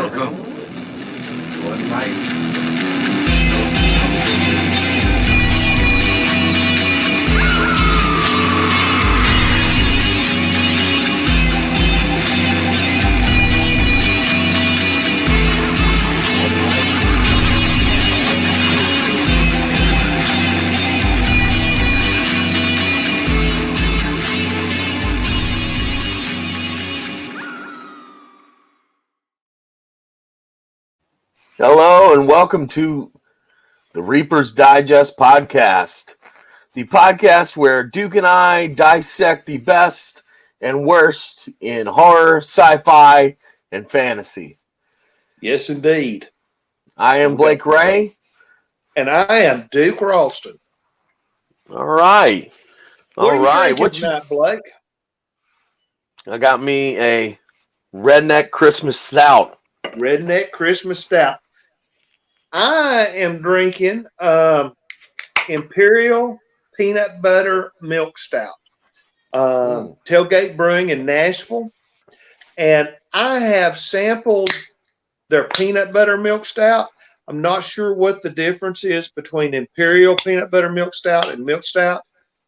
Welcome to a night. Hello and welcome to the Reaper's Digest podcast, the podcast where Duke and I dissect the best and worst in horror, sci-fi, and fantasy. Yes, indeed. I am Blake Ray. And I am Duke Ralston. All right. What are you drinking tonight, Blake? I got me a Redneck Christmas Stout. Redneck Christmas Stout. I am drinking Imperial Peanut Butter Milk Stout. Tailgate Brewing in Nashville. And I have sampled their peanut butter milk stout. I'm not sure what the difference is between Imperial Peanut Butter Milk Stout and Milk Stout,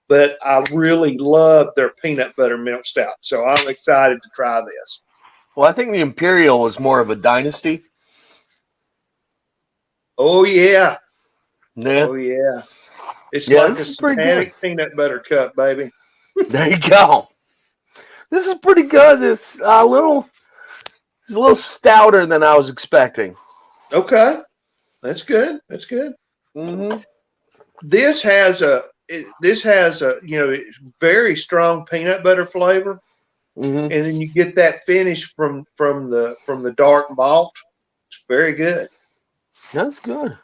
but I really love their peanut butter milk stout. So I'm excited to try this. Well, I think the Imperial was more of a dynasty. Oh, yeah. Yeah. Oh, yeah. It's like a this is pretty satanic good. peanut butter cup, baby. There you go. This is pretty good. It's a little stouter than I was expecting. Okay. That's good. That's good. Mm-hmm. This has a very strong peanut butter flavor. Mm-hmm. And then you get that finish from the dark malt. It's very good. That's good.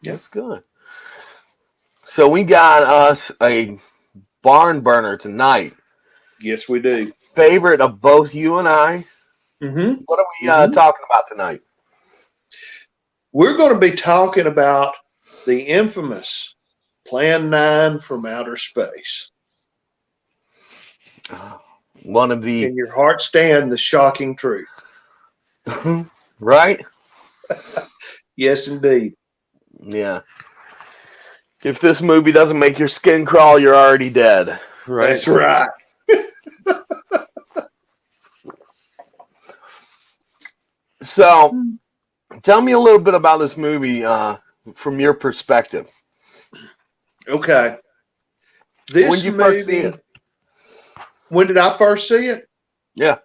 Yep. That's good. So we got us a barn burner tonight. Yes, we do. Favorite of both you and I. Mm-hmm. What are we talking about tonight? We're going to be talking about the infamous Plan 9 from outer space. One of the... Can your heart stand the shocking truth? Right? Yes, indeed. Yeah. If this movie doesn't make your skin crawl, you're already dead. Right? That's right. So, tell me a little bit about this movie from your perspective. Okay. When did you first see it? When did I first see it? Yeah.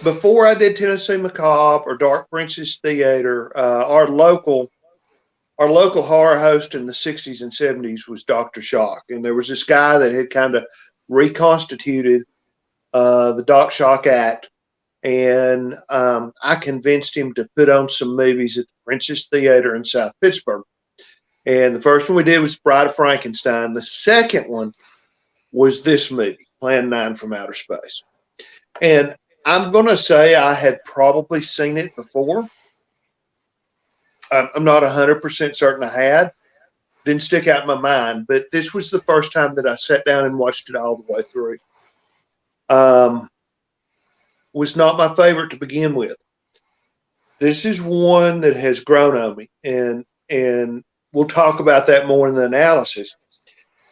Before I did Tennessee Macabre or Dark Princess Theater, our local horror host in the 60s and 70s was Dr. Shock. And there was this guy that had kind of reconstituted the Doc Shock Act. And I convinced him to put on some movies at the Princess Theater in South Pittsburgh. And the first one we did was Bride of Frankenstein. The second one was this movie, Plan 9 from Outer Space. And I'm going to say I had probably seen it before. I'm not 100% certain I had. Didn't stick out in my mind, but this was the first time that I sat down and watched it all the way through. Was not my favorite to begin with. This is one that has grown on me, and we'll talk about that more in the analysis.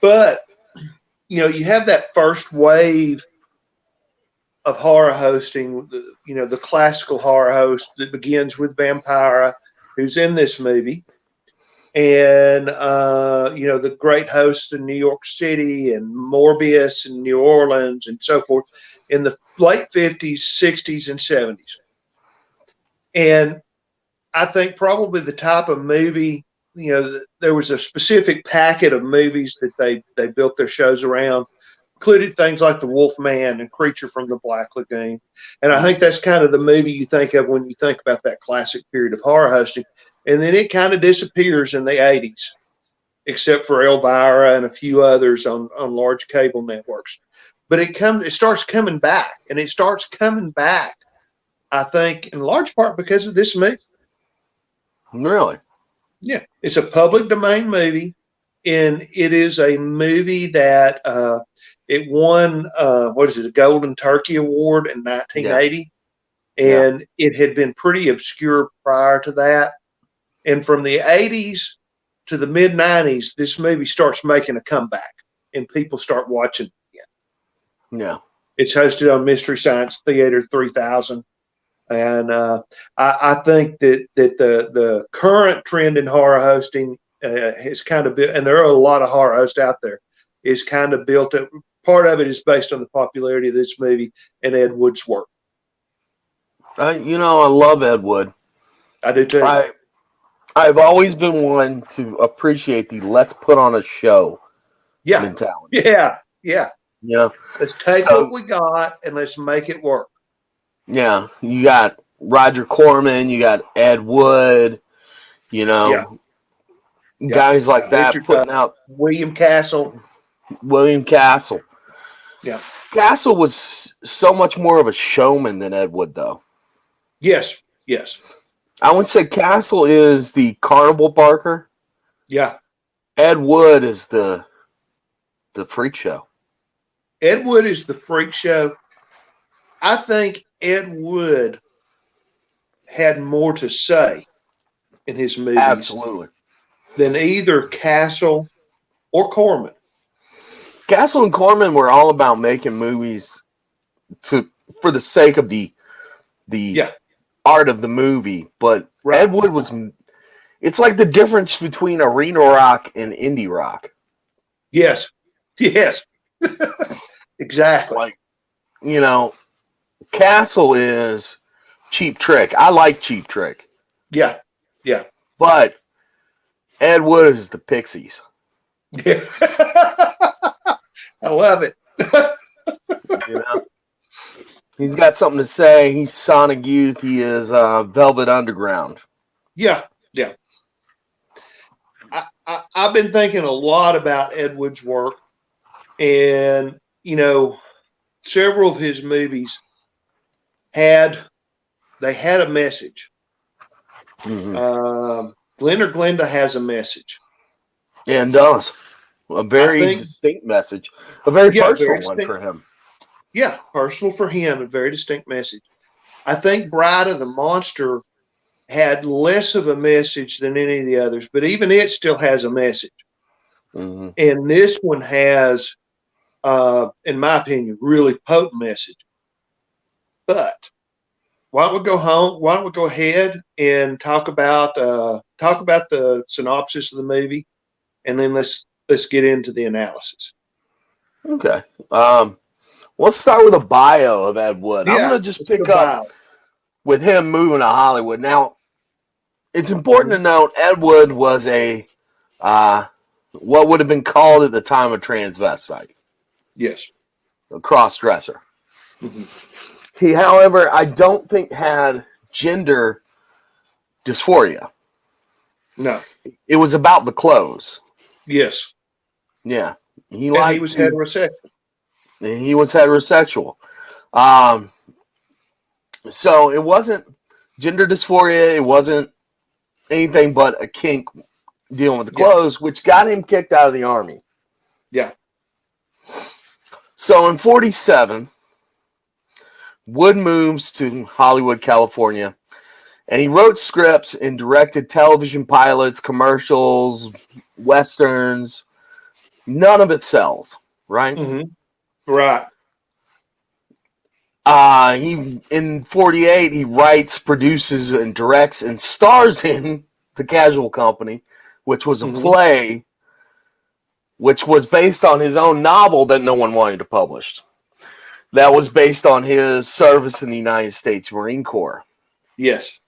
But, you have that first wave of horror hosting, the classical horror host that begins with Vampira, who's in this movie, and the great hosts in New York City and Morbius in New Orleans and so forth in the late 50s, 60s, and 70s. And I think probably the type of movie, there was a specific packet of movies that they built their shows around, included things like The Wolf Man and Creature from the Black Lagoon. And I think that's kind of the movie you think of when you think about that classic period of horror hosting. And then it kind of disappears in the 80s, except for Elvira and a few others on large cable networks. But it starts coming back, and it starts coming back, I think, in large part because of this movie. Really? Yeah. It's a public domain movie, and it is a movie that it won, a Golden Turkey Award in 1980. and it had been pretty obscure prior to that. And from the 80s to the mid 90s, this movie starts making a comeback, and people start watching it again. Yeah. It's hosted on Mystery Science Theater 3000. And I think that the current trend in horror hosting has kind of been, and there are a lot of horror hosts out there, is kind of built up. Part of it is based on the popularity of this movie and Ed Wood's work. I love Ed Wood. I do too. I've always been one to appreciate the let's put on a show mentality. Yeah. Yeah. Let's take what we got and let's make it work. Yeah, you got Roger Corman, you got Ed Wood, guys like that putting out William Castle. Yeah. Castle was so much more of a showman than Ed Wood, though. Yes. I would say Castle is the carnival barker. Yeah. Ed Wood is the freak show. Ed Wood is the freak show. I think Ed Wood had more to say in his movies Absolutely. than either Castle or Corman. Castle and Corman were all about making movies for the sake of the art of the movie, but Ed Wood it's like the difference between arena rock and indie rock. Yes. Exactly. Like, Castle is Cheap Trick. I like Cheap Trick. Yeah. But Ed Wood is the Pixies. Yeah. I love it. He's got something to say. He's Sonic Youth. He is Velvet Underground. Yeah. I've been thinking a lot about Ed Wood's work, and several of his movies had a message. Mm-hmm. Glenda has a message, and does a very distinct message, a very personal one for him. Yeah, personal for him, a very distinct message. I think Bride of the Monster had less of a message than any of the others, but even it still has a message. Mm-hmm. And this one has, in my opinion, really potent message. But why don't we go home? Why don't we go ahead and talk about the synopsis of the movie, and then let's get into the analysis. Okay. Let's start with a bio of Ed Wood. I'm going to just pick up with him moving to Hollywood. Now, it's important to note Ed Wood was a what would have been called at the time a transvestite. Yes. A cross-dresser. Mm-hmm. He, however, I don't think had gender dysphoria. No. It was about the clothes. Yes. Yeah. He was heterosexual. He was heterosexual. So it wasn't gender dysphoria. It wasn't anything but a kink dealing with the clothes, which got him kicked out of the Army. Yeah. So in 1947, Wood moves to Hollywood, California, and he wrote scripts and directed television pilots, commercials, westerns. None of it sells, right? Mm-hmm. Right. He in 1948 he writes, produces, and directs and stars in The Casual Company, which was a play which was based on his own novel that no one wanted to publish. That was based on his service in the United States Marine Corps. Yes.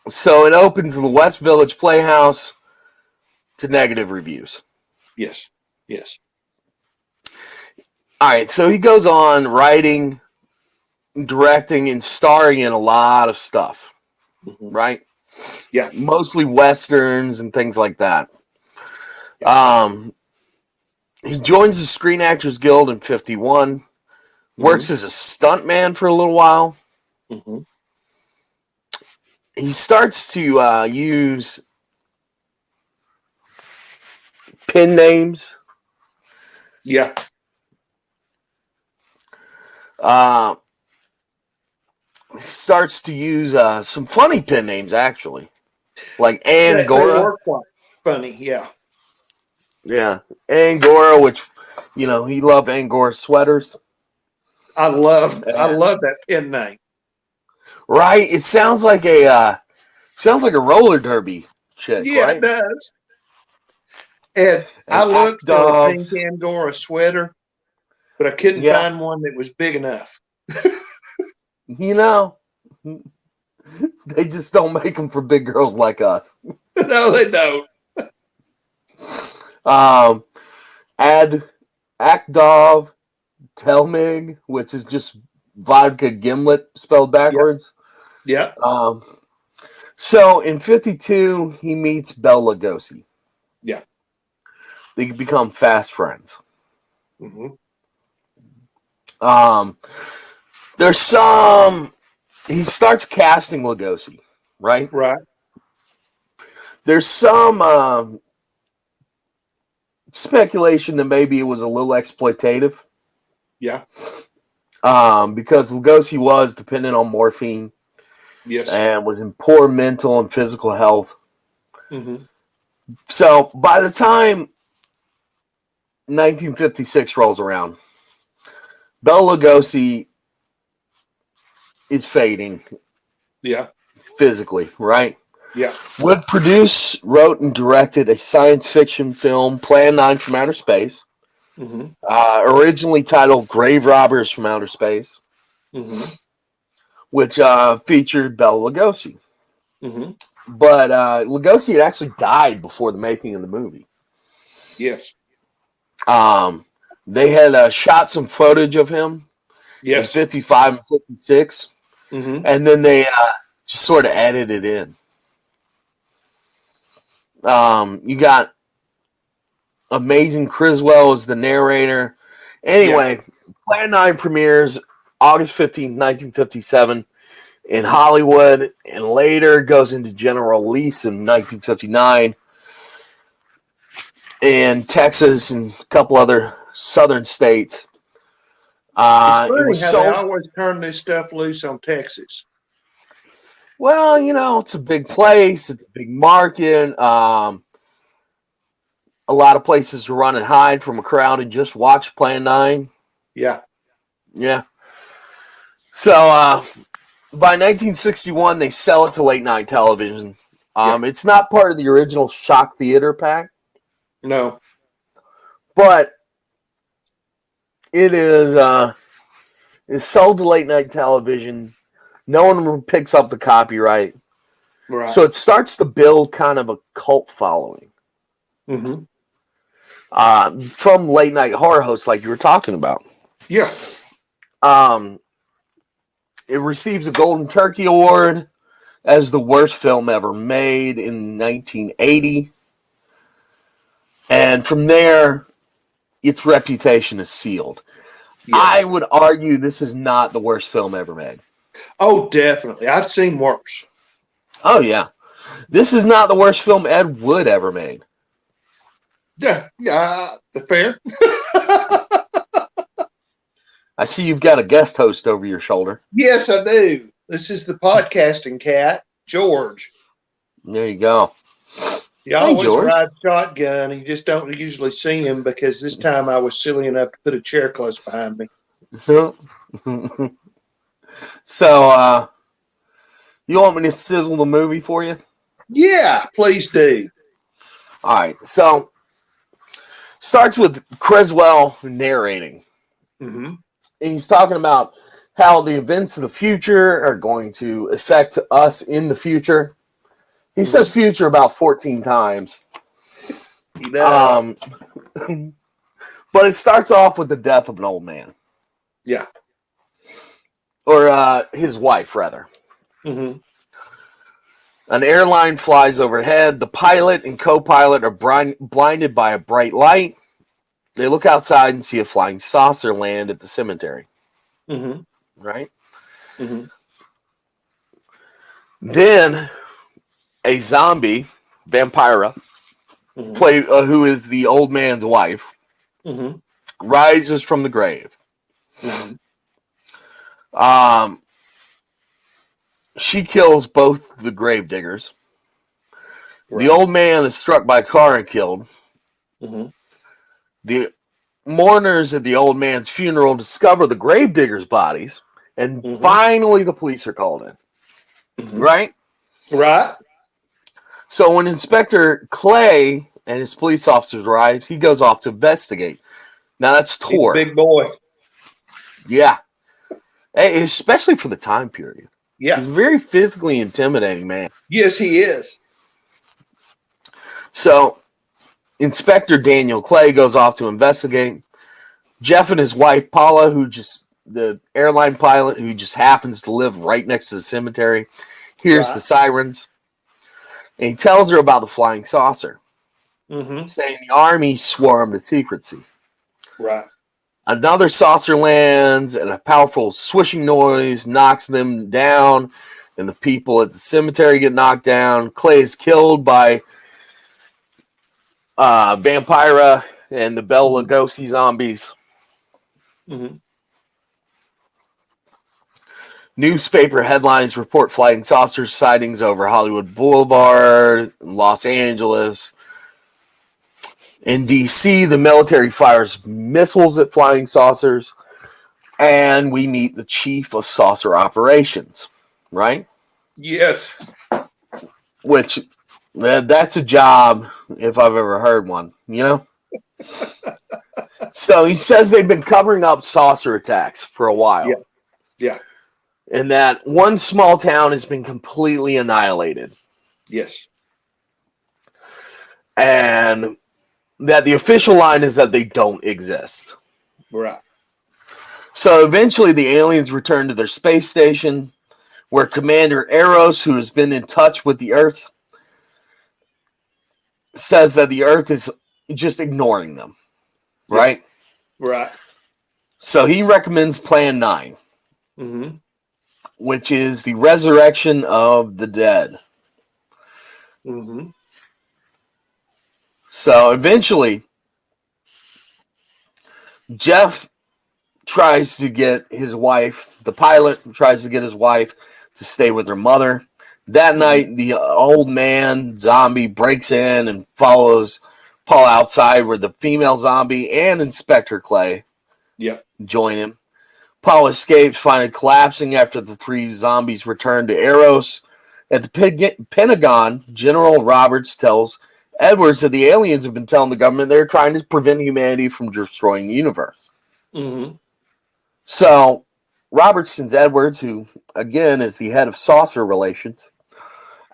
So it opens the West Village Playhouse to negative reviews. Yes. Yes. All right, so he goes on writing, directing, and starring in a lot of stuff, right? Yeah. Mostly westerns and things like that. He joins the Screen Actors Guild in 1951, works as a stuntman for a little while. Mm-hmm. He starts to use pen names. Yeah. starts to use some funny pen names, actually, like They Angora. were quite funny, yeah. Yeah, Angora, which, you know, he loved Angora sweaters. I love Yeah. that pen name. Right? It sounds like a roller derby chick, Yeah, right? it does. And I And looked Act for a of, pink Angora sweater, but I couldn't yeah, find one that was big enough. you know, they just don't make them for big girls like us. No, they don't. Um, add Akdov Telmig, which is just vodka gimlet spelled Yep. backwards. Yep. So in 52, he meets Bela Lugosi. Yeah. They become fast friends. Mm-hmm. There's some. He starts casting Lugosi, right? Right. There's some speculation that maybe it was a little exploitative. Yeah. Because Lugosi was dependent on morphine. Yes. And was in poor mental and physical health. Mm-hmm. So by the time 1956 rolls around, Bela Lugosi is fading. Yeah. Physically, right? Yeah. Wood produced, wrote, and directed a science fiction film, Plan 9 from Outer Space, originally titled Grave Robbers from Outer Space, which featured Bela Lugosi. But Lugosi had actually died before the making of the movie. Yes. They had shot some footage of him in 55 and 56, and then they just sort of edited it in. You got Amazing Criswell as the narrator. Anyway, Plan 9 premieres August 15th, 1957 in Hollywood, and later goes into general release in 1959 in Texas and a couple other southern states. It's funny It was how sold. they always turn this stuff loose on Texas. Well, you know, it's a big place. It's a big market. A lot of places to run and hide from a crowd and just watch Plan 9. Yeah. Yeah. So by 1961, they sell it to late night television. It's not part of the original Shock Theater pack. No. But it is sold to late night television. No one picks up the copyright. Right. So it starts to build kind of a cult following. From late night horror hosts like you were talking about. Yeah. It receives a Golden Turkey Award as the worst film ever made in 1980. And from there, its reputation is sealed. Yes. I would argue this is not the worst film ever made. Oh, definitely. I've seen worse. Oh, yeah. This is not the worst film Ed Wood ever made. Yeah, fair. I see you've got a guest host over your shoulder. Yes, I do. This is the podcasting cat, George. There you go. You always ride shotgun. You just don't usually see him because this time I was silly enough to put a chair close behind me. So, you want me to sizzle the movie for you? Yeah, please do. All right. So, starts with Criswell narrating. And he's talking about how the events of the future are going to affect us in the future. He says future about 14 times. He does. But it starts off with the death of an old man. Yeah. Or his wife, rather. An airline flies overhead. The pilot and co-pilot are blinded by a bright light. They look outside and see a flying saucer land at the cemetery. Right? Then a zombie, Vampira, who is the old man's wife, rises from the grave. She kills both the gravediggers. Right. The old man is struck by a car and killed. Mm-hmm. The mourners at the old man's funeral discover the gravediggers' bodies, and finally the police are called in. Mm-hmm. Right? Right. So when Inspector Clay and his police officers arrive, he goes off to investigate. Now that's He's a Tor. big boy. Yeah. Especially for the time period. Yeah. He's a very physically intimidating man. Yes, he is. So Inspector Daniel Clay goes off to investigate. Jeff and his wife, Paula, the airline pilot who just happens to live right next to the cemetery, hears the sirens. And he tells her about the flying saucer, saying the army swarmed at secrecy. Right. Another saucer lands, and a powerful swishing noise knocks them down, and the people at the cemetery get knocked down. Clay is killed by Vampira and the Bela Lugosi zombies. Mm-hmm. Newspaper headlines report flying saucer sightings over Hollywood Boulevard, Los Angeles. In D.C., the military fires missiles at flying saucers, and we meet the chief of saucer operations, right? Yes. Which, that's a job if I've ever heard one, you know? So he says they've been covering up saucer attacks for a while. Yeah. Yeah. And that one small town has been completely annihilated. Yes. And that the official line is that they don't exist. Right. So eventually the aliens return to their space station, where Commander Eros, who has been in touch with the Earth, says that the Earth is just ignoring them. Right? Right. So he recommends Plan 9, which is the resurrection of the dead. Mm-hmm. So eventually, Jeff tries to get his wife, the pilot tries to get his wife to stay with her mother. That night, the old man zombie breaks in and follows Paul outside, where the female zombie and Inspector Clay join him. Paul escapes, finally collapsing after the three zombies return to Eros. At the Pentagon, General Roberts tells Edwards that the aliens have been telling the government they're trying to prevent humanity from destroying the universe. Mm-hmm. So Roberts sends Edwards, who again is the head of saucer relations,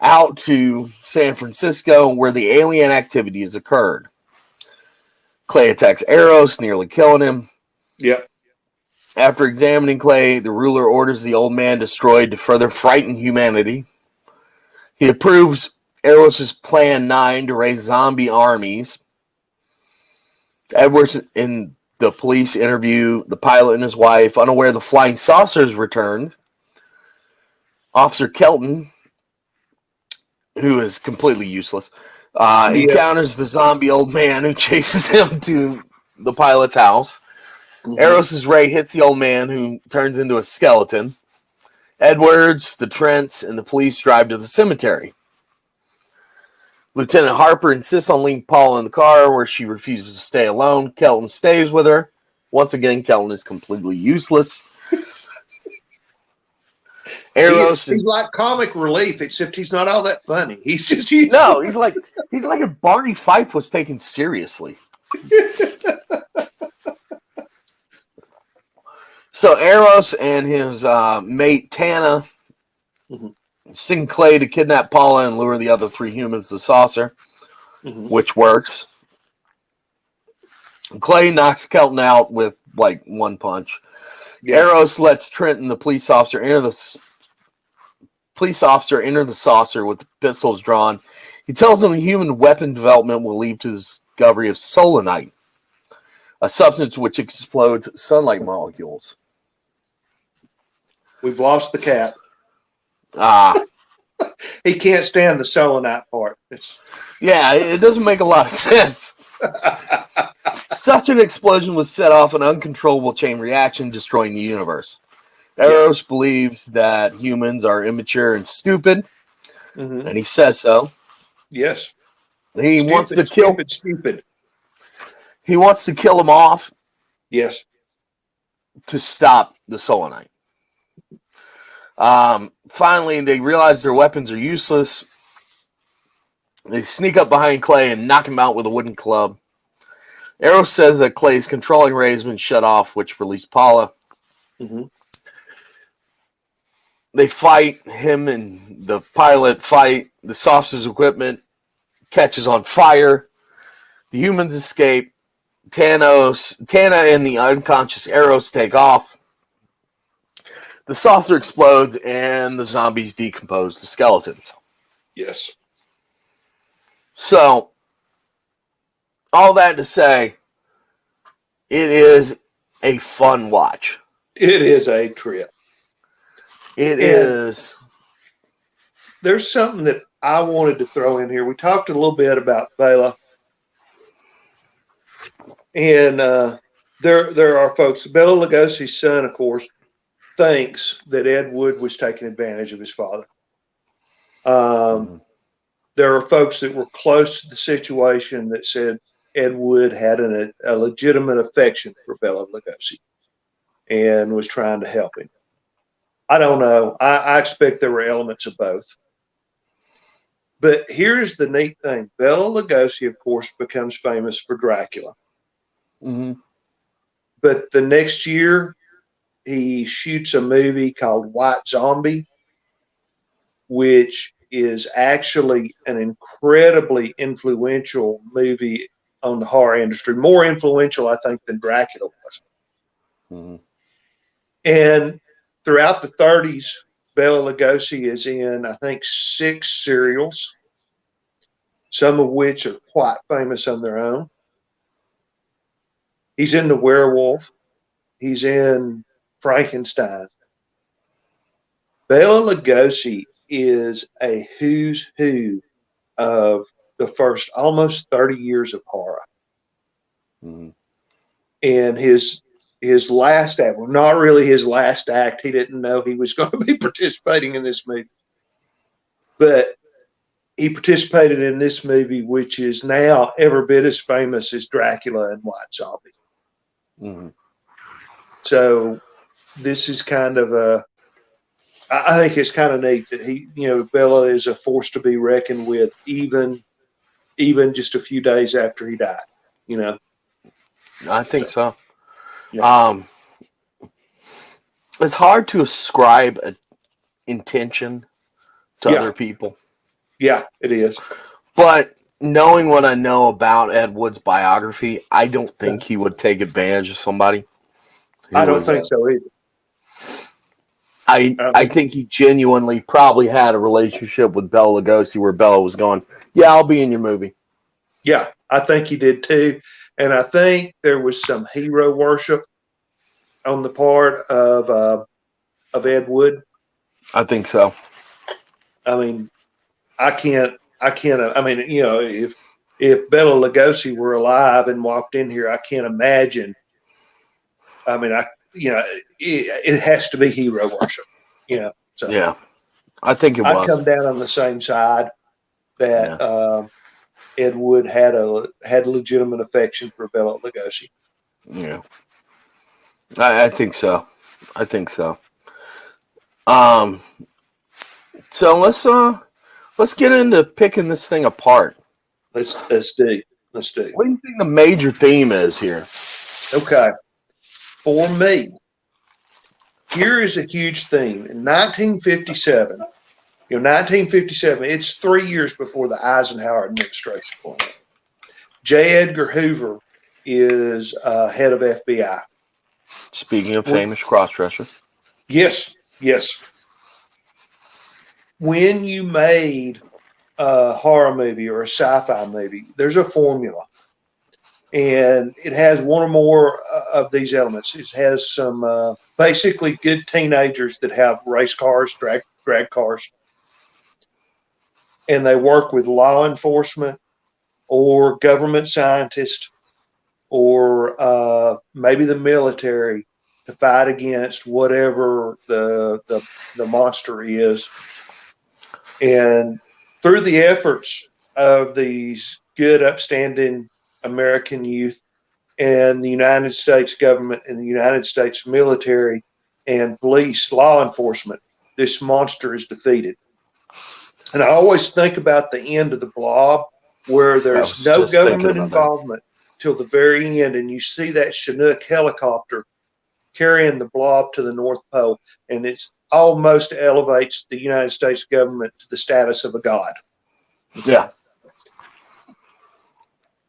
out to San Francisco, where the alien activity has occurred. Clay attacks Eros, nearly killing him. Yep. After examining Clay, the ruler orders the old man destroyed to further frighten humanity. He approves Eros' Plan 9 to raise zombie armies. Edwards in the police interview the pilot and his wife, unaware the flying saucers returned. Officer Kelton, who is completely useless, encounters the zombie old man who chases him to the pilot's house. Eros' ray hits the old man, who turns into a skeleton. Edwards, the Trents, and the police drive to the cemetery. Lieutenant Harper insists on leaving Paula in the car, where she refuses to stay alone. Kelton stays with her. Once again, Kelton is completely useless. Eros, he's like comic relief, except he's not all that funny. He's just no, he's like if Barney Fife was taken seriously. So Eros and his mate Tana sting Clay to kidnap Paula and lure the other three humans to the saucer, which works. Clay knocks Kelton out with like one punch. Eros lets Trenton, the police officer, enter the saucer with the pistols drawn. He tells him the human weapon development will lead to the discovery of solanite, a substance which explodes sunlight molecules. We've lost the cat. He can't stand the selenite part. It doesn't make a lot of sense. Such an explosion would set off an uncontrollable chain reaction, destroying the universe. Eros believes that humans are immature and stupid, and he says so. Yes. He wants to kill. Stupid. He wants to kill them off. Yes. To stop the Solonite. Finally, they realize their weapons are useless. They sneak up behind Clay and knock him out with a wooden club. Eros says that Clay's controlling ray has been shut off, which released Paula. They fight. Him and the pilot fight. The saucer's equipment catches on fire. The humans escape. Tana and the unconscious Eros take off. The saucer explodes and the zombies decompose to skeletons. Yes. So, all that to say, it is a fun watch. It is a trip. It is. There's something that I wanted to throw in here. We talked a little bit about Bela. And there are folks. Bela Lugosi's son, of course, thinks that Ed Wood was taking advantage of his father. There are folks that were close to the situation that said Ed Wood had a legitimate affection for Bela Lugosi and was trying to help him. I don't know. I expect there were elements of both. But here's the neat thing. Bela Lugosi, of course, becomes famous for Dracula. But the next year, he shoots a movie called White Zombie, which is actually an incredibly influential movie on the horror industry. More influential, I think, than Dracula was. And throughout the 30s, Bela Lugosi is in, I think, 6 serials, some of which are quite famous on their own. He's in The Werewolf. He's in Frankenstein. Bela Lugosi is a who's who of the first almost 30 years of horror. And his last act, well, not really his last act. He didn't know he was going to be participating in this movie. But he participated in this movie, which is now every bit as famous as Dracula and White Zombie. So this is kind of I think it's kind of neat that Bela is a force to be reckoned with, even just a few days after he died, I think so. Yeah. It's hard to ascribe an intention to other people. Yeah, it is. But knowing what I know about Ed Wood's biography, I don't think he would take advantage of somebody. I don't think so either. I think he genuinely probably had a relationship with Bela Lugosi where Bela was going, yeah, I'll be in your movie. Yeah, I think he did too. And I think there was some hero worship on the part of Ed Wood. I think so. I mean, if Bela Lugosi were alive and walked in here, I can't imagine. I mean, it has to be hero worship, So yeah, I think it was. I come down on the same side that Ed Wood had legitimate affection for Bela Lugosi. Yeah, I think so. So let's get into picking this thing apart. Let's do. What do you think the major theme is here? Okay. For me, here is a huge theme. In 1957, it's 3 years before the Eisenhower administration point. J. Edgar Hoover is head of FBI. Speaking of famous cross-dresser. Yes. When you made a horror movie or a sci-fi movie, there's a formula. And it has one or more of these elements. It has some basically good teenagers that have race cars, drag cars. And they work with law enforcement or government scientists or maybe the military to fight against whatever the monster is. And through the efforts of these good, upstanding American youth and the United States government and the United States military and police, law enforcement, this monster is defeated. And I always think about the end of The Blob, where there's no government involvement till the very end, and you see that Chinook helicopter carrying the Blob to the North Pole, and it's almost elevates the United States government to the status of a god. Yeah.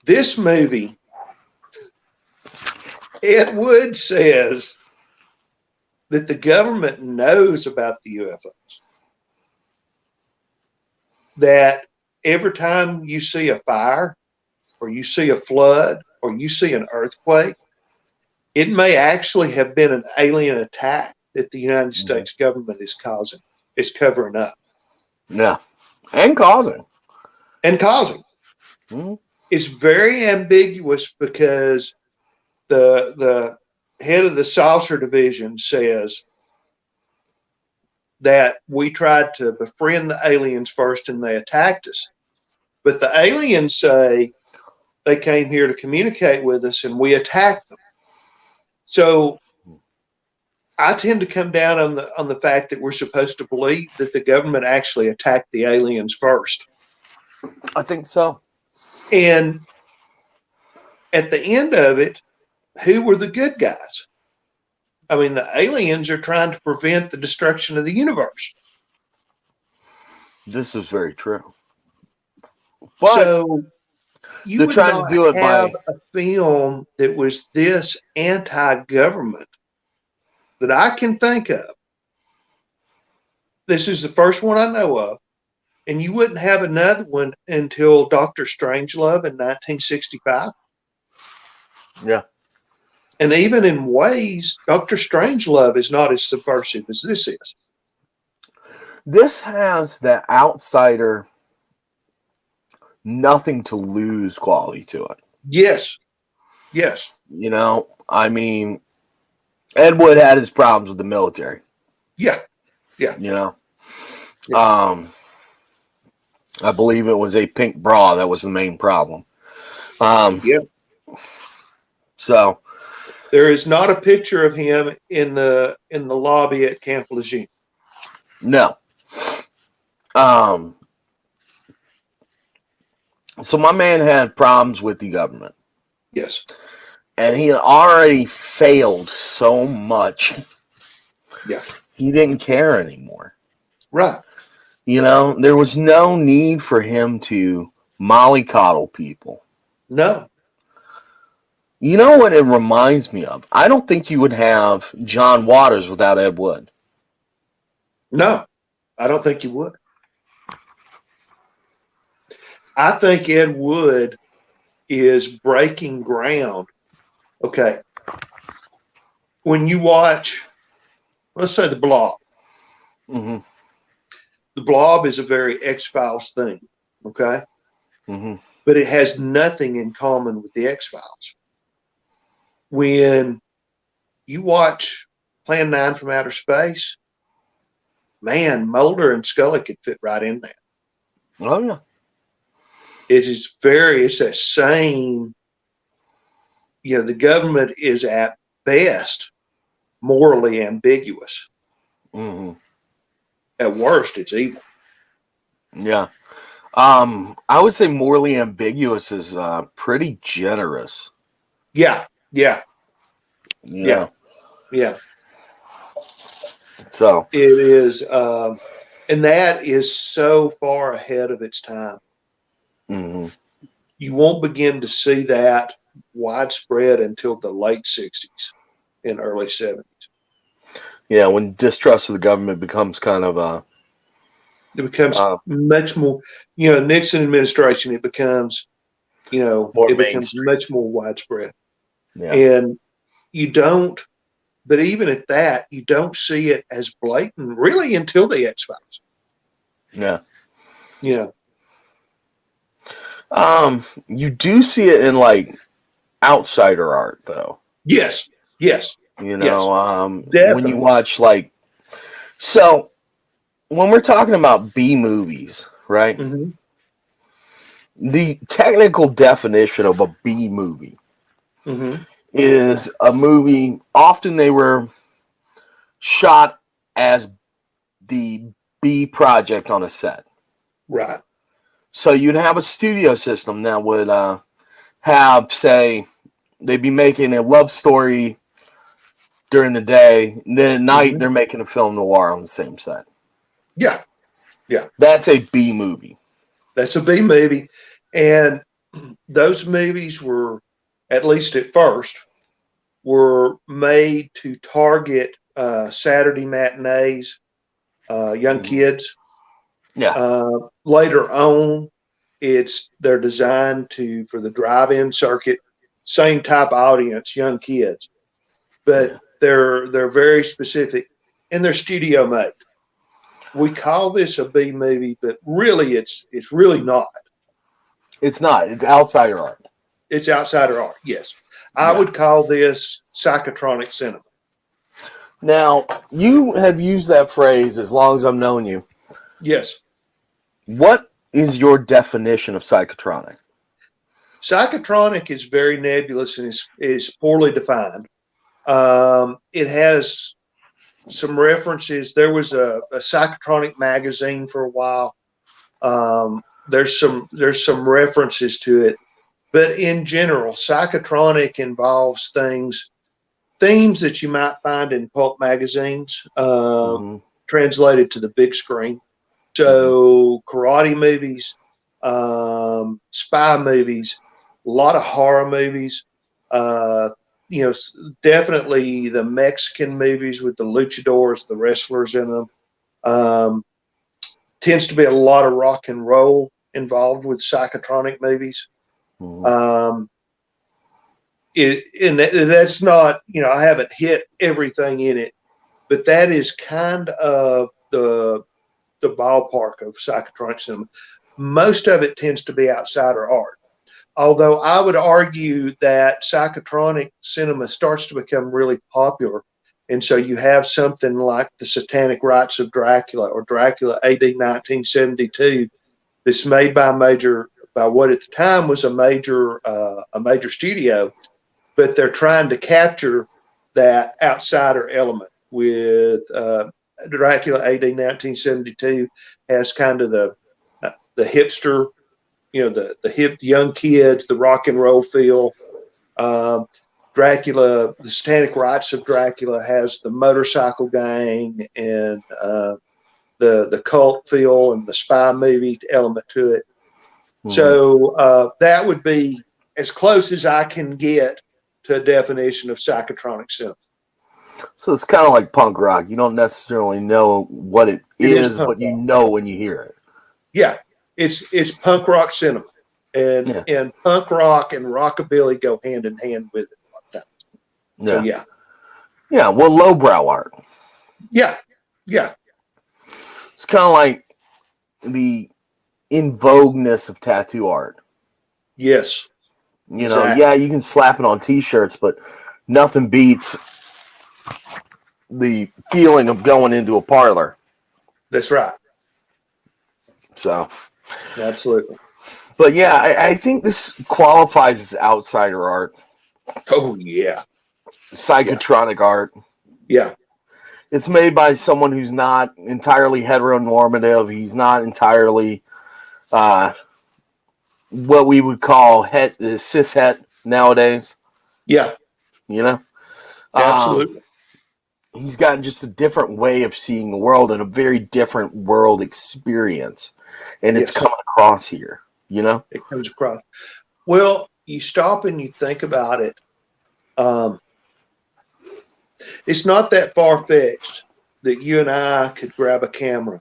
This movie, Ed Wood says that the government knows about the UFOs. That every time you see a fire, or you see a flood, or you see an earthquake, it may actually have been an alien attack that the United States government is covering up. Yeah. And causing. Mm-hmm. It's very ambiguous because the head of the saucer division says that we tried to befriend the aliens first and they attacked us. But the aliens say they came here to communicate with us and we attacked them. So I tend to come down on the fact that we're supposed to believe that the government actually attacked the aliens first. I think so. And at the end of it, who were the good guys? I mean, the aliens are trying to prevent the destruction of the universe. This is very true. But so you would trying not to do it have by a film that was this anti-government that I can think of. This is the first one I know of. And you wouldn't have another one until Dr. Strangelove in 1965. Yeah. And even in ways, Dr. Strangelove is not as subversive as this is. This has that outsider, nothing to lose quality to it. Yes. Yes. You know, I mean, Ed Wood had his problems with the military. Yeah. Yeah. You know, yeah. I believe it was a pink bra that was the main problem. Yeah. So there is not a picture of him in the lobby at Camp Lejeune. No. So my man had problems with the government. Yes. And he had already failed so much. Yeah. He didn't care anymore. Right. You know, there was no need for him to mollycoddle people. No. You know what it reminds me of? I don't think you would have John Waters without Ed Wood. No, I don't think you would. I think Ed Wood is breaking ground. Okay. When you watch, let's say The Blob. Mm-hmm. The Blob is a very X-Files thing. Okay. Mm-hmm. But it has nothing in common with the X-Files. When you watch Plan 9 from Outer Space, man, Mulder and Scully could fit right in there. Oh, yeah. It's that same, you know, the government is at best morally ambiguous. Mm-hmm. At worst, it's evil. Yeah. I would say morally ambiguous is pretty generous. Yeah. Yeah. Yeah. Yeah. So it is, and that is so far ahead of its time. Mm-hmm. You won't begin to see that widespread until the late 60s and early 70s. Yeah, when distrust of the government becomes kind of it becomes much more, you know, Nixon administration, it becomes, you know, it becomes much more widespread. Yeah. And you don't, but even at that, you don't see it as blatant really until the X-Files. Yeah. You know. You do see it in like outsider art though. Yes. Yes. You Yes, know, when you definitely. watch so when we're talking about B movies, right? Hmm. The technical definition of a B movie Hmm. is a movie. Often they were shot as the B project on a set. Right. So you'd have a studio system that would have, say, they'd be making a love story during the day, and then at night Hmm. they're making a film noir on the same set. Yeah. Yeah. That's a B movie. That's a B movie. And those movies were, at least at first, were made to target Saturday matinees, young Mm-hmm. kids. Yeah. Later on, they're designed for the drive-in circuit, same type of audience, young kids, but Yeah. they're very specific and they're studio made. We call this a B movie, but really it's really not. It's not. It's outsider art. It's outsider art. Yes, I Yeah. would call this psychotronic cinema. Now, you have used that phrase as long as I've known you. Yes, What is your definition of psychotronic? psychotronic is very nebulous and is poorly defined. It has some references. There was a psychotronic magazine for a while. There's some references to it, but in general, psychotronic involves themes that you might find in pulp magazines, Mm-hmm. translated to the big screen. Mm-hmm. So karate movies, spy movies, a lot of horror movies. Uh, definitely the Mexican movies with the luchadors, the wrestlers in them. Um, Tends to be a lot of rock and roll involved with psychotronic movies. Mm-hmm. Um, that's not, I haven't hit everything in it, but that is kind of the ballpark of psychotronic cinema. Most of it tends to be outsider art. Although I would argue that psychotronic cinema starts to become really popular. And so you have something like The Satanic Rites of Dracula or Dracula AD 1972 that's made by what at the time was a major studio, but they're trying to capture that outsider element with Dracula AD 1972 has kind of the hipster, the hip young kids, the rock and roll feel. Dracula, the Satanic Rites of Dracula has the motorcycle gang and the cult feel and the spy movie element to it. Mm-hmm. So that would be as close as I can get to a definition of psychotronic cinema. So it's kind of like punk rock. You don't necessarily know what it is, but you know when you hear it. Yeah, it's punk rock cinema, and punk rock and rockabilly go hand in hand with it a lot of times. So yeah. Well, lowbrow art. Yeah. It's kind of like the in vogueness of tattoo art. Yes. You know, you can slap it on T-shirts, but nothing beats the feeling of going into a parlor. That's right. So, absolutely. But yeah, I think this qualifies as outsider art. Oh yeah. Psychotronic art. Yeah. It's made by someone who's not entirely heteronormative. He's not entirely what we would call cishet nowadays. Yeah. You know? Absolutely. He's gotten just a different way of seeing the world and a very different world experience. And it's coming across here, you know? It comes across. Well, you stop and you think about it. It's not that far-fetched that you and I could grab a camera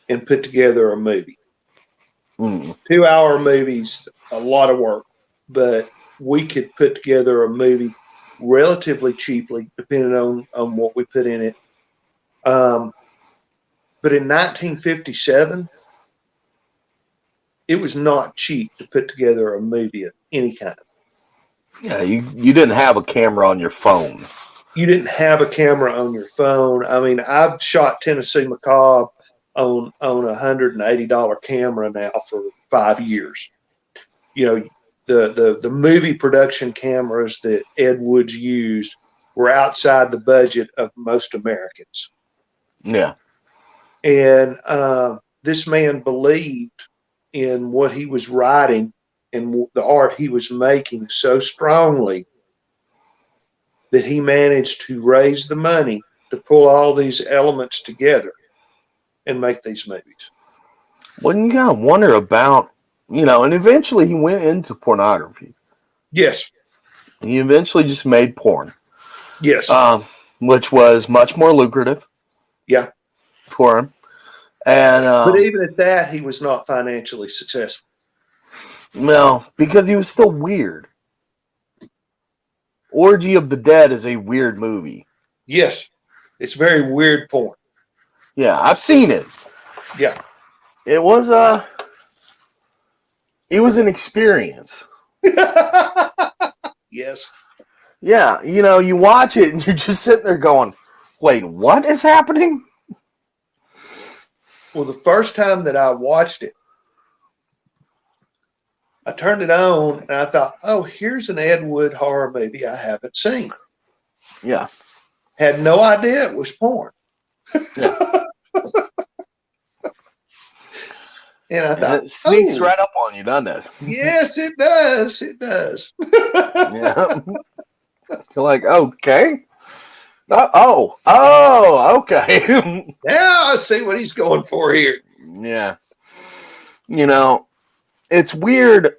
and put together a movie. 2-hour movies, a lot of work, but we could put together a movie relatively cheaply, depending on what we put in it. But in 1957, it was not cheap to put together a movie of any kind. Yeah, you didn't have a camera on your phone. you didn't have a camera on your phone. I mean, I've shot Tennessee Macabre on $180 camera now for 5 years. You know, the movie production cameras that Ed Woods used were outside the budget of most Americans. Yeah. And this man believed in what he was writing and the art he was making so strongly that he managed to raise the money to pull all these elements together and make these movies. Well, you gotta wonder about, and eventually he went into pornography. Yes. He eventually just made porn. Yes. Which was much more lucrative. Yeah. For him. And but even at that, he was not financially successful. No, because he was still weird. Orgy of the Dead is a weird movie. Yes. It's very weird porn. Yeah, I've seen it. Yeah. It was an experience. Yes. Yeah, you watch it and you're just sitting there going, wait, what is happening? Well, the first time that I watched it, I turned it on and I thought, oh, here's an Ed Wood horror movie I haven't seen. Yeah. Had no idea it was porn. Yeah. And I thought, it sneaks right up on you, doesn't it? Yes, it does. It does. Yeah. You're like, okay. Okay. Now I see what he's going for here. Yeah. It's weird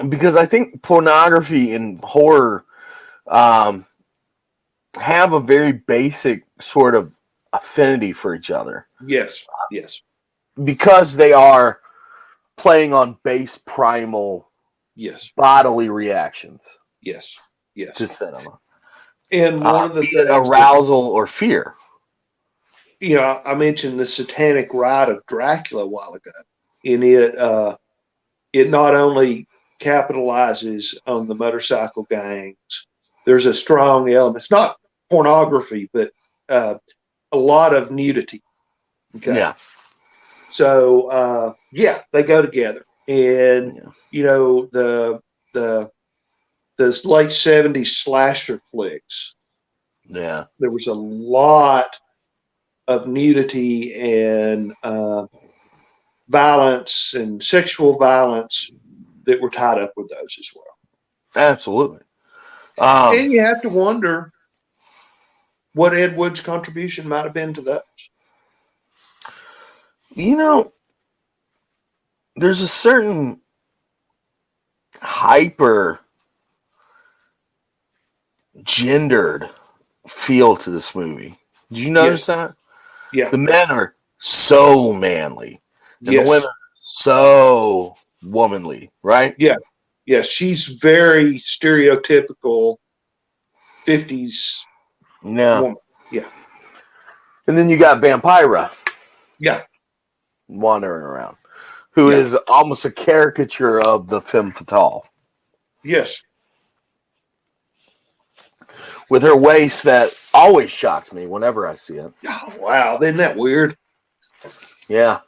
because I think pornography and horror have a very basic sort of affinity for each other. Yes. Yes. Because they are playing on base primal bodily reactions. Yes. Yes. To cinema. And one of the things, arousal or fear. I mentioned the satanic rite of Dracula a while ago. And it not only capitalizes on the motorcycle gangs, there's a strong element. It's not pornography, but a lot of nudity. Okay. Yeah. So they go together. And the late 70s slasher flicks. Yeah. There was a lot of nudity and violence and sexual violence that were tied up with those as well. Absolutely. And you have to wonder what Ed Wood's contribution might have been to those. There's a certain hyper gendered feel to this movie. Did you notice that? Yeah. The men are so manly. And the women are so womanly, right? Yeah. Yeah. She's very stereotypical 50s woman. Yeah. And then you got Vampira. Yeah. Wandering around. Who is almost a caricature of the Femme Fatale. Yes. With her waist that always shocks me whenever I see it. Oh, wow. Isn't that weird? Yeah.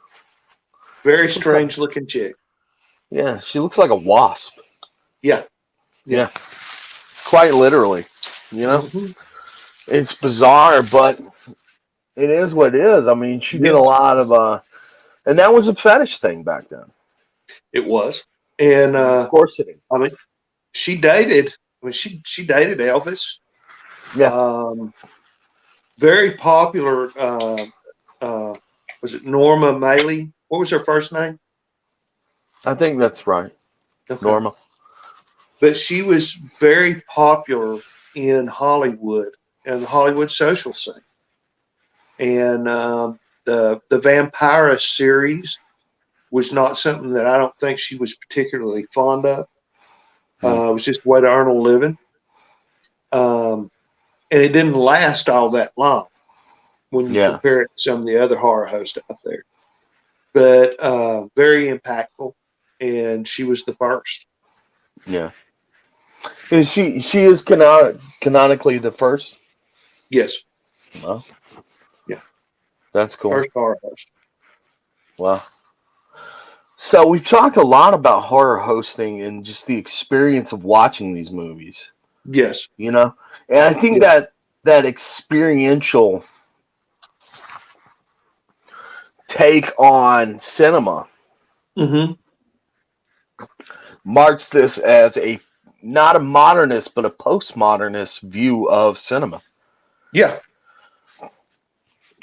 Very strange looking chick. Yeah. She looks like a wasp. Yeah. Yeah. Quite literally. Mm-hmm. It's bizarre, but it is what it is. I mean, she did a lot of, and that was a fetish thing back then. It was. And, of course it is. I mean, she dated Elvis. Yeah. Very popular. Was it Norma Maley? What was her first name? I think that's right. Okay. Norma. But she was very popular in Hollywood and the Hollywood social scene. And the Vampira series was not something that I don't think she was particularly fond of. It was just a way to earn a living. And it didn't last all that long when you compare it to some of the other horror hosts out there. But very impactful, and she was the first. Yeah. Is she is canonically the first? Yes. Well, Yeah. that's cool. First horror host. Well, so we've talked a lot about horror hosting and just the experience of watching these movies. Yes. And I think that experiential take on cinema Mm-hmm. marks this as not a modernist but a postmodernist view of cinema. Yeah.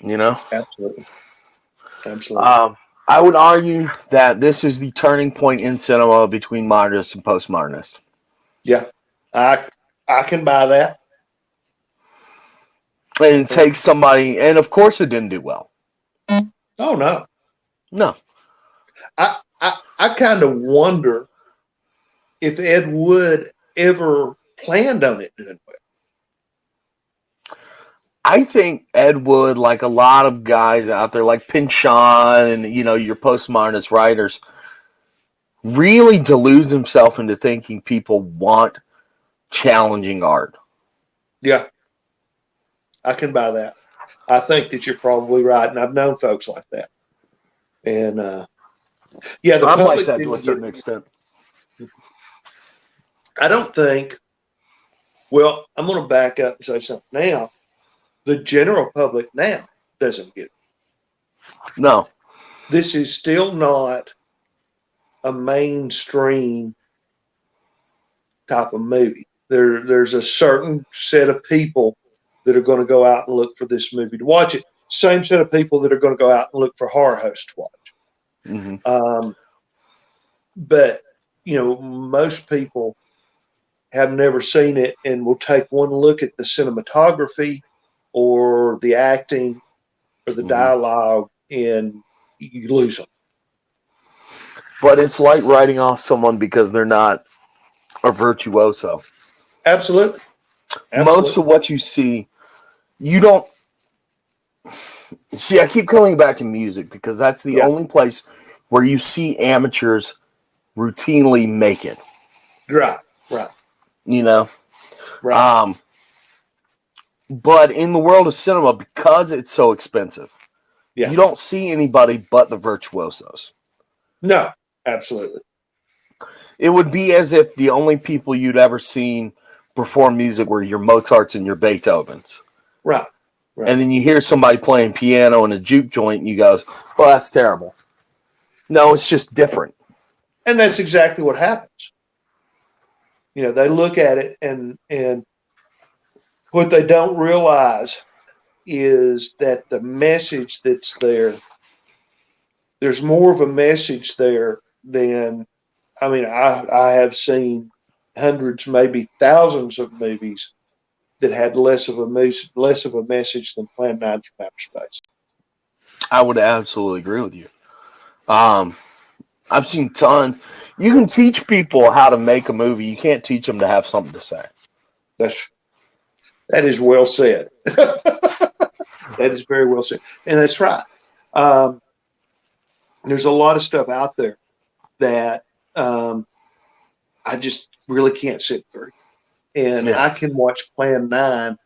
Absolutely. Absolutely. I would argue that this is the turning point in cinema between modernist and postmodernist. Yeah. I can buy that. And it takes somebody, and of course it didn't do well. Oh no. No. I kind of wonder if Ed Wood ever planned on it doing well. I think Ed Wood, like a lot of guys out there, like Pynchon and your postmodernist writers, really deludes himself into thinking people want challenging art. Yeah. I can buy that. I think that you're probably right, and I've known folks like that. And the I'm public like that to a certain extent. I don't think. Well, I'm going to back up and say something now. The general public now doesn't get it. No. This is still not a mainstream type of movie. There's a certain set of people that are going to go out and look for this movie to watch it. Same set of people that are going to go out and look for horror hosts to watch. Mm-hmm. But most people have never seen it and will take one look at the cinematography or the acting or the dialogue, and you lose them. But it's like writing off someone because they're not a virtuoso. Absolutely. Most of what you see, you don't see. I keep coming back to music because that's the only place where you see amateurs routinely make it. Right. Right. But in the world of cinema, because it's so expensive, you don't see anybody but the virtuosos. No, absolutely. It would be as if the only people you'd ever seen perform music were your Mozarts and your Beethovens. Right. And then you hear somebody playing piano in a juke joint and you go, well, that's terrible. No, it's just different. And that's exactly what happens. They look at it and what they don't realize is that the message that's there's more of a message there than, I have seen hundreds, maybe thousands of movies that had less of a message than Plan 9 from Outer Space. I would absolutely agree with you. I've seen tons. You can teach people how to make a movie. You can't teach them to have something to say. That is well said. That is very well said. And that's right. There's a lot of stuff out there that I just really can't sit through. And I can watch Plan 9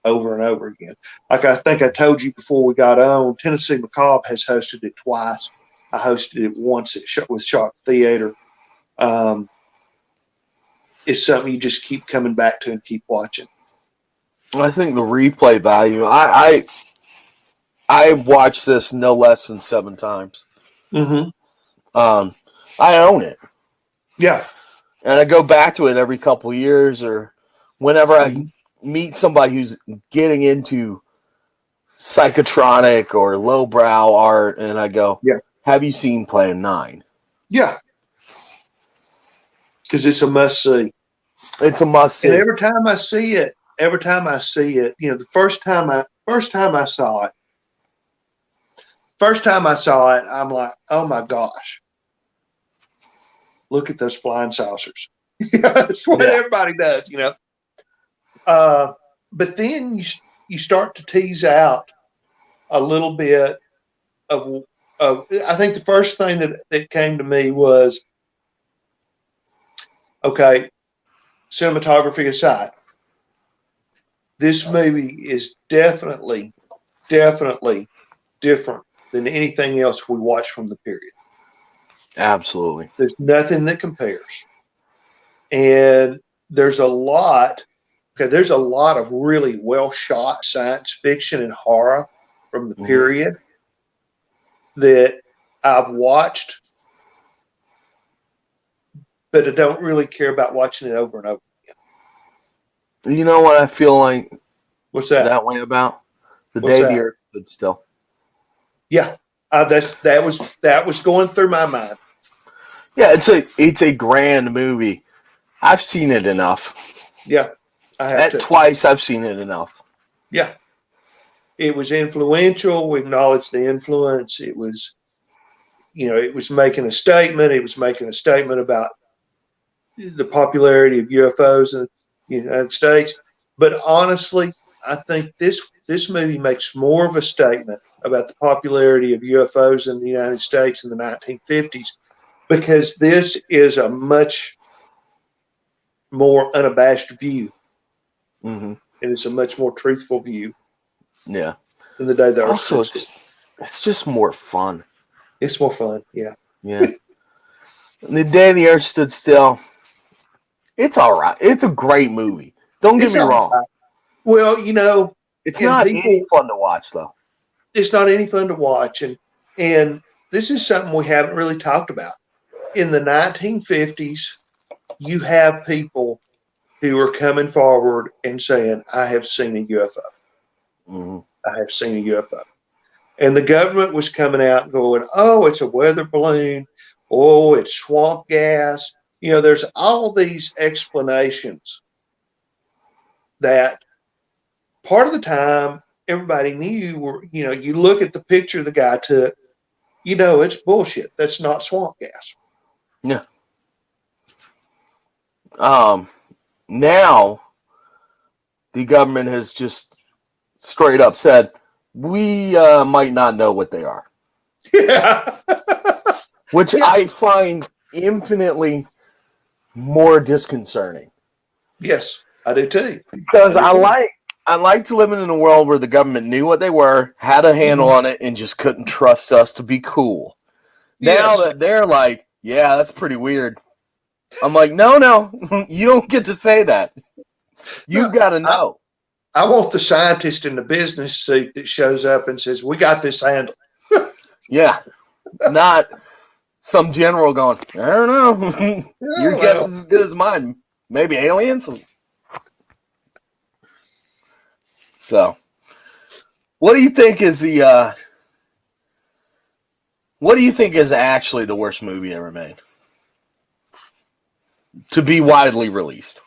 over and over again. Like I think I told you before we got on, Tennessee Macabre has hosted it twice. I hosted it once with Shock Theater. It's something you just keep coming back to and keep watching. I think the replay value, I've watched this no less than 7 times. Mm-hmm. I own it. Yeah. And I go back to it every couple of years or whenever I meet somebody who's getting into psychotronic or lowbrow art, and I go, have you seen Plan 9? Yeah. Because it's a must-see. It's a must-see. And every time I see it, the first time I saw it, I'm like, oh my gosh, look at those flying saucers. That's what everybody does, But then you start to tease out a little bit of I think the first thing that came to me was, okay, cinematography aside, this movie is definitely different than anything else we watched from the period. Absolutely. There's nothing that compares. And there's a lot of really well shot science fiction and horror from the period that I've watched, but I don't really care about watching it over and over again. You know what I feel like? What's that? That way about? The What's Day that? the Earth Stood Still. Yeah, that was going through my mind. Yeah, it's a grand movie. I've seen it enough. Yeah, I have to. Twice I've seen it enough. Yeah, it was influential. We acknowledge the influence. It was, it was making a statement. It was making a statement about the popularity of UFOs in the United States. But honestly, I think this movie makes more of a statement about the popularity of UFOs in the United States in the 1950s, because this is a much more unabashed view. And it's a much more truthful view. Yeah. Than the Day the Earth Also, Stood Still. it's just more fun. It's more fun, yeah. Yeah. The Day the Earth Stood Still, it's all right. It's a great movie. Don't get me wrong. Right. Well, it's not any fun to watch, though. It's not any fun to watch. And this is something we haven't really talked about. In the 1950s, you have people who are coming forward and saying, I have seen a UFO. I have seen a UFO. And the government was coming out and going, oh, it's a weather balloon. Oh, it's swamp gas. There's all these explanations that part of the time everybody knew you look at the picture the guy took, it's bullshit. That's not swamp gas. Yeah. Now the government has just straight up said, we might not know what they are. Yeah. Which I find infinitely more disconcerting. Yes, I do too. Because I like to live in a world where the government knew what they were, had a handle on it, and just couldn't trust us to be cool. Now that they're like, yeah, that's pretty weird. I'm like, no, you don't get to say that. You've got to know. I want the scientist in the business suit that shows up and says, we got this handled. Yeah. Not some general going, I don't know. Your guess is as good as mine. Maybe aliens? So, what do you think is actually the worst movie ever made? To be widely released.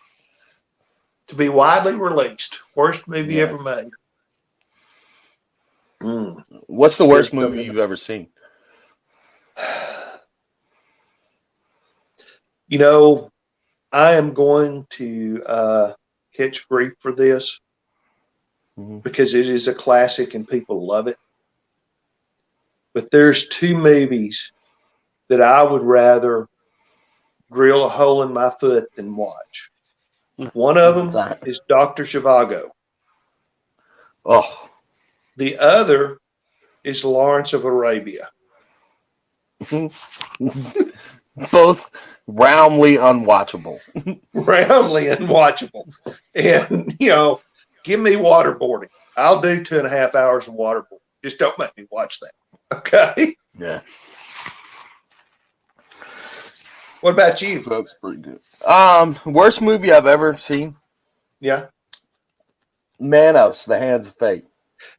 Worst movie ever made. What's the worst movie you've ever seen? I am going to catch grief for this because it is a classic and people love it. But there's two movies that I would rather drill a hole in my foot than watch. One of them is Dr. Zhivago. Oh. The other is Lawrence of Arabia. Both roundly unwatchable. And, give me waterboarding. I'll do 2.5 hours of waterboarding. Just don't make me watch that. Okay? Yeah. What about you? That's pretty good. Worst movie I've ever seen? Yeah. Manos, The Hands of Fate.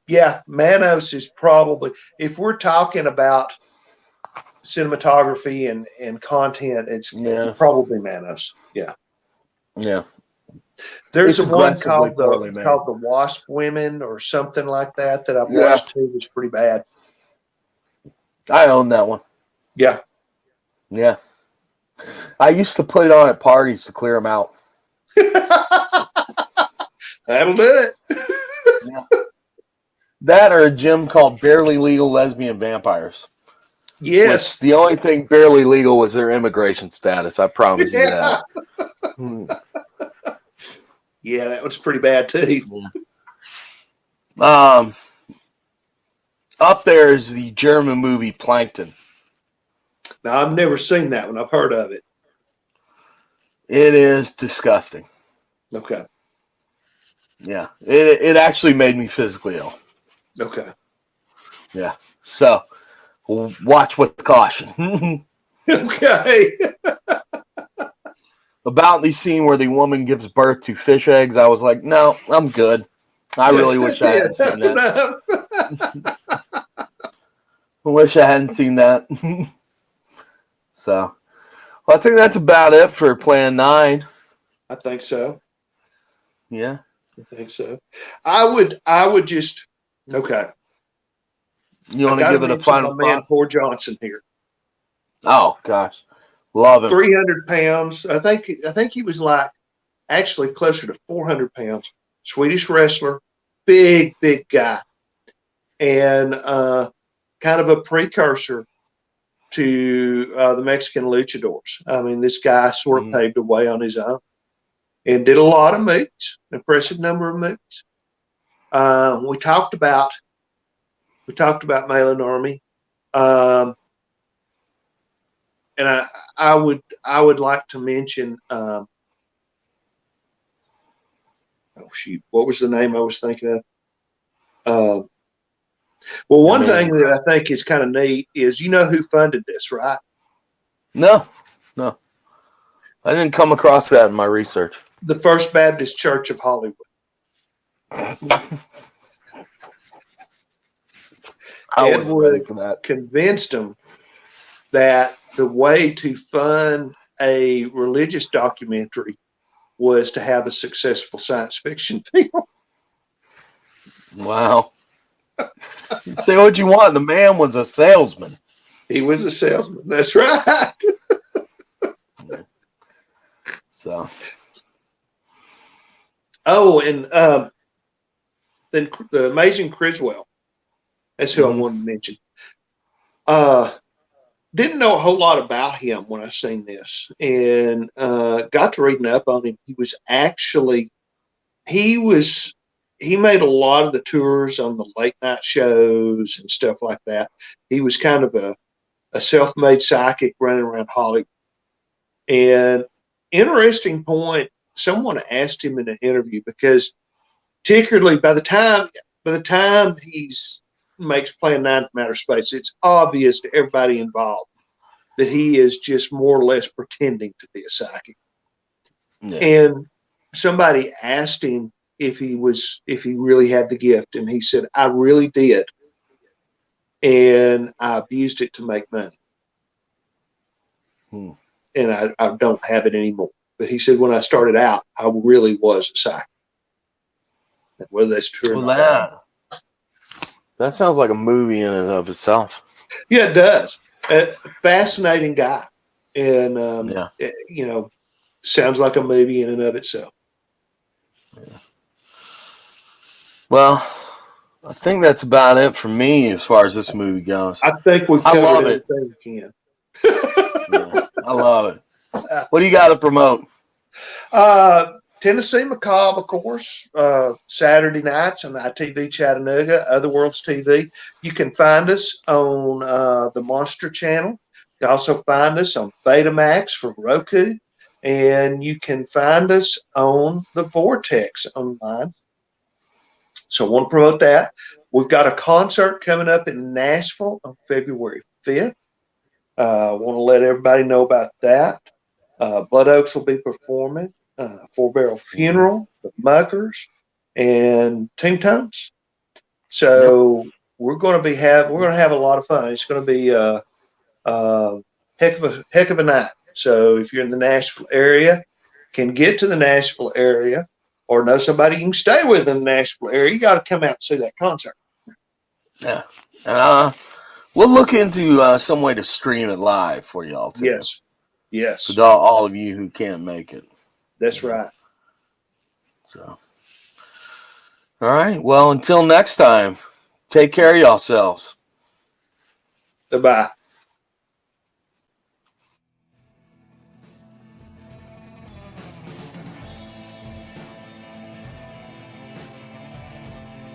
Yeah, Manos is probably, if we're talking about cinematography and content, it's probably Manos. Yeah. Yeah. There's one called the Wasp Women or something like that I've watched too. It's pretty bad. I own that one. Yeah. Yeah. I used to put it on at parties to clear them out. That'll do it. Yeah. That or a gym called Barely Legal Lesbian Vampires. Yes. Which the only thing barely legal was their immigration status. I promise you that. Yeah, that was pretty bad too. Yeah. Um, Up there is the German movie Plankton. Now, I've never seen that one. I've heard of it. It is disgusting. Okay. Yeah, it actually made me physically ill. Okay. Yeah, so watch with caution. Okay. About the scene where the woman gives birth to fish eggs, I was like, no, I'm good. I really wish I hadn't seen that. I wish I hadn't seen that. So, well, I think that's about it for Plan 9. I think so. Yeah. I think so. I would just, okay. You want to give it a final my man, thought? Poor Johnson here. Oh, gosh. Love him. 300 pounds. I think he was like actually closer to 400 pounds. Swedish wrestler, big guy, and kind of a precursor to the Mexican luchadors. I mean, this guy sort of paved the way on his own and did a lot of movies, an impressive number of movies. We talked about Malin Army. And I would like to mention, oh shoot, what was the name I was thinking of? Well, one thing that I think is kind of neat is, you know who funded this, right? No. I didn't come across that in my research. The First Baptist Church of Hollywood. I wasn't ready for that. Convinced them that the way to fund a religious documentary was to have a successful science fiction film. Wow. Say what you want. The man was a salesman. He was a salesman. That's right. So. Oh, and then the Amazing Criswell. That's who I wanted to mention. Didn't know a whole lot about him when I seen this, and got to reading up on him. He made a lot of the tours on the late night shows and stuff like that. He was kind of a self-made psychic running around Hollywood. And interesting point, someone asked him in an interview, because particularly by the time he's makes Plan 9 from outer space, it's obvious to everybody involved that he is just more or less pretending to be a psychic. Yeah. And somebody asked him if he really had the gift, and he said, I really did, and I abused it to make money. And I don't have it anymore. But he said, when I started out, I really was a psychic. And whether that's true or not. That sounds like a movie in and of itself. Yeah, it does. Fascinating guy. And, sounds like a movie in and of itself. Yeah. Well, I think that's about it for me as far as this movie goes. I think we've covered everything we can. Yeah, I love it. What do you got to promote? Tennessee Macabre, of course, Saturday nights on ITV Chattanooga, Otherworlds TV. You can find us on the Monster Channel. You can also find us on Betamax from Roku. And you can find us on the Vortex online. So I want to promote that. We've got a concert coming up in Nashville on February 5th. I want to let everybody know about that. Blood Oaks will be performing. Four Barrel Funeral, the Muckers, and Ting Tones. So we're going to have a lot of fun. It's going to be a heck of a night. So if you're in the Nashville area, can get to the Nashville area, or know somebody you can stay with in the Nashville area, you got to come out and see that concert. Yeah. We'll look into some way to stream it live for y'all too. Yes. For all of you who can't make it. That's right. So, all right. Well, until next time, take care of yourselves. Bye-bye.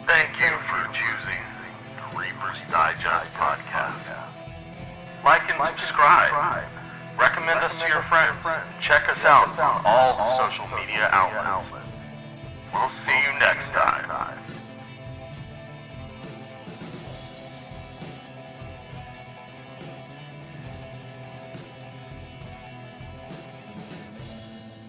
Thank you subscribe. Recommend us to your friends. Check us out on all social media outlets. We'll see you next time.